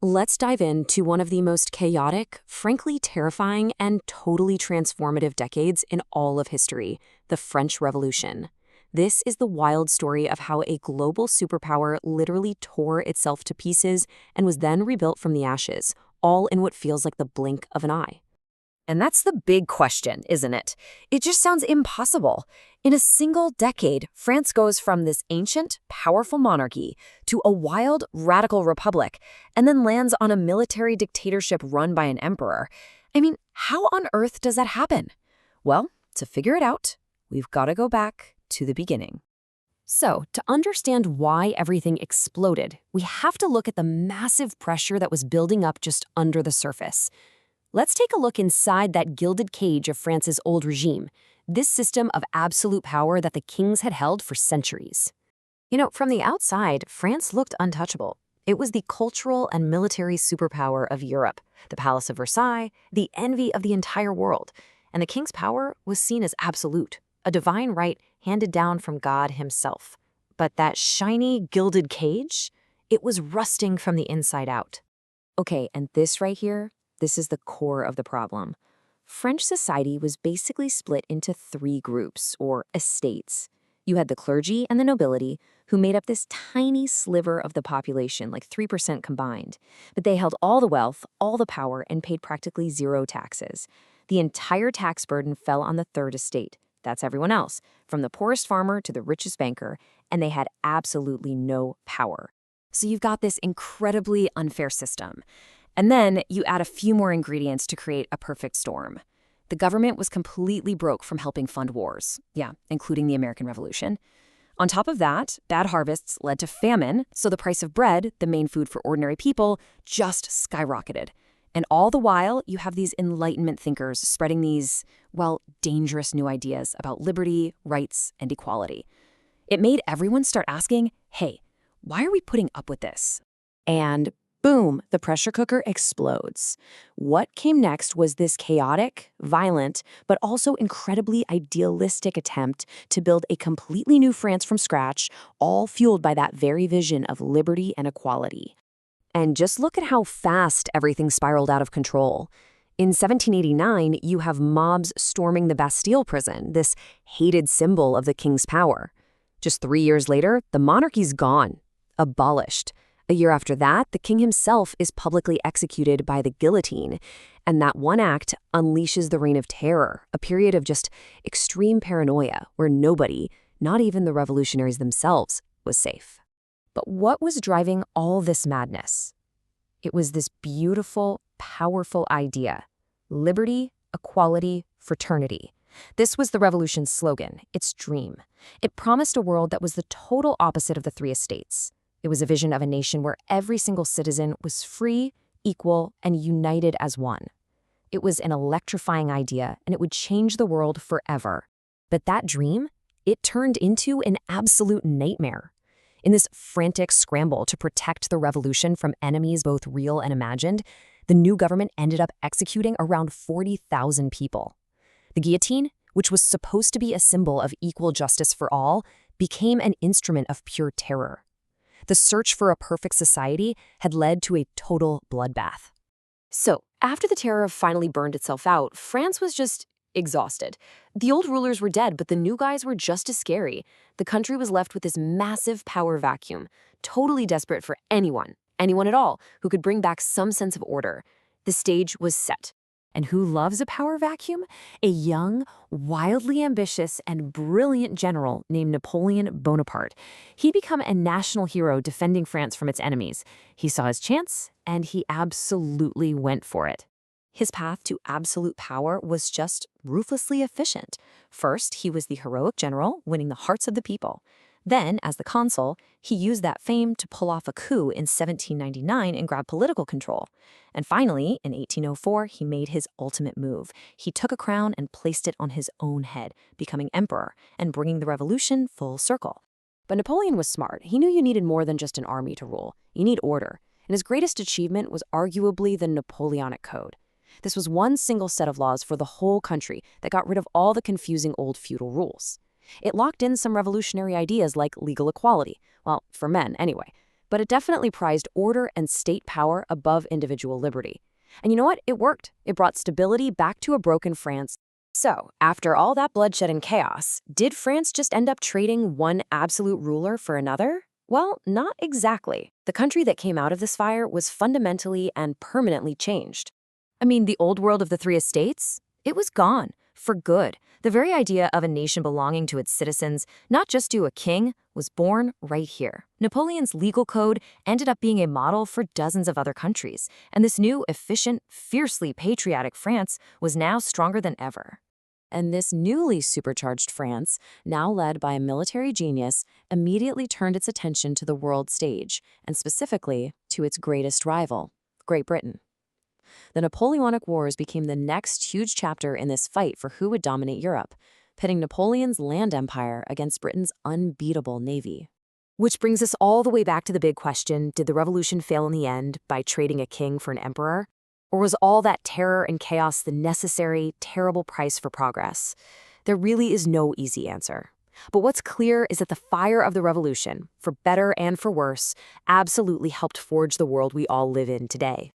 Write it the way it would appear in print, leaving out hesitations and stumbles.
Let's dive into one of the most chaotic, frankly terrifying, and totally transformative decades in all of history, the French Revolution. This is the wild story of how a global superpower literally tore itself to pieces and was then rebuilt from the ashes, all in what feels like the blink of an eye. And that's the big question, isn't it? It just sounds impossible. In a single decade, France goes from this ancient, powerful monarchy to a wild, radical republic, and then lands on a military dictatorship run by an emperor. I mean, how on earth does that happen? Well, to figure it out, we've got to go back to the beginning. So, to understand why everything exploded, we have to look at the massive pressure that was building up just under the surface. Let's take a look inside that gilded cage of France's old regime, this system of absolute power that the kings had held for centuries. From the outside, France looked untouchable. It was the cultural and military superpower of Europe, the Palace of Versailles, the envy of the entire world. And the king's power was seen as absolute, a divine right handed down from God himself. But that shiny, gilded cage, it was rusting from the inside out. Okay, and this right here, this is the core of the problem. French society was basically split into three groups, or estates. You had the clergy and the nobility, who made up this tiny sliver of the population, like 3% combined. But they held all the wealth, all the power, and paid practically zero taxes. The entire tax burden fell on the third estate. That's everyone else, from the poorest farmer to the richest banker, and they had absolutely no power. So you've got this incredibly unfair system. And then you add a few more ingredients to create a perfect storm. The government was completely broke from helping fund wars, including the American Revolution. On top of that, bad harvests led to famine, so the price of bread, the main food for ordinary people, just skyrocketed. And all the while, you have these Enlightenment thinkers spreading these, dangerous new ideas about liberty, rights, and equality. It made everyone start asking, hey, why are we putting up with this? And boom, the pressure cooker explodes. What came next was this chaotic, violent, but also incredibly idealistic attempt to build a completely new France from scratch, all fueled by that very vision of liberty and equality. And just look at how fast everything spiraled out of control. In 1789, you have mobs storming the Bastille prison, this hated symbol of the king's power. Just 3 years later, the monarchy's gone, abolished. A year after that, the king himself is publicly executed by the guillotine, and that one act unleashes the Reign of Terror, a period of just extreme paranoia where nobody, not even the revolutionaries themselves, was safe. But what was driving all this madness? It was this beautiful, powerful idea: liberty, equality, fraternity. This was the revolution's slogan, its dream. It promised a world that was the total opposite of the three estates. It was a vision of a nation where every single citizen was free, equal, and united as one. It was an electrifying idea, and it would change the world forever. But that dream, it turned into an absolute nightmare. In this frantic scramble to protect the revolution from enemies both real and imagined, the new government ended up executing around 40,000 people. The guillotine, which was supposed to be a symbol of equal justice for all, became an instrument of pure terror. The search for a perfect society had led to a total bloodbath. So, after the terror finally burned itself out, France was just exhausted. The old rulers were dead, but the new guys were just as scary. The country was left with this massive power vacuum, totally desperate for anyone at all, who could bring back some sense of order. The stage was set. And who loves a power vacuum? A young, wildly ambitious, and brilliant general named Napoleon Bonaparte. He'd become a national hero defending France from its enemies. He saw his chance, and he absolutely went for it. His path to absolute power was just ruthlessly efficient. First, he was the heroic general, winning the hearts of the people. Then, as the consul, he used that fame to pull off a coup in 1799 and grab political control. And finally, in 1804, he made his ultimate move. He took a crown and placed it on his own head, becoming emperor and bringing the revolution full circle. But Napoleon was smart. He knew you needed more than just an army to rule. You need order. And his greatest achievement was arguably the Napoleonic Code. This was one single set of laws for the whole country that got rid of all the confusing old feudal rules. It locked in some revolutionary ideas like legal equality, well, for men anyway. but it definitely prized order and state power above individual liberty. And you know what? It worked. It brought stability back to a broken France. So, after all that bloodshed and chaos, did France just end up trading one absolute ruler for another? Well, not exactly. The country that came out of this fire was fundamentally and permanently changed. I mean, the old world of the three estates? It was gone, for good. The very idea of a nation belonging to its citizens, not just to a king, was born right here. Napoleon's legal code ended up being a model for dozens of other countries, and this new, efficient, fiercely patriotic France was now stronger than ever. And this newly supercharged France, now led by a military genius, immediately turned its attention to the world stage, and specifically to its greatest rival, Great Britain. The Napoleonic Wars became the next huge chapter in this fight for who would dominate Europe, pitting Napoleon's land empire against Britain's unbeatable navy. Which brings us all the way back to the big question, did the revolution fail in the end by trading a king for an emperor? Or was all that terror and chaos the necessary, terrible price for progress? There really is no easy answer. But what's clear is that the fire of the revolution, for better and for worse, absolutely helped forge the world we all live in today.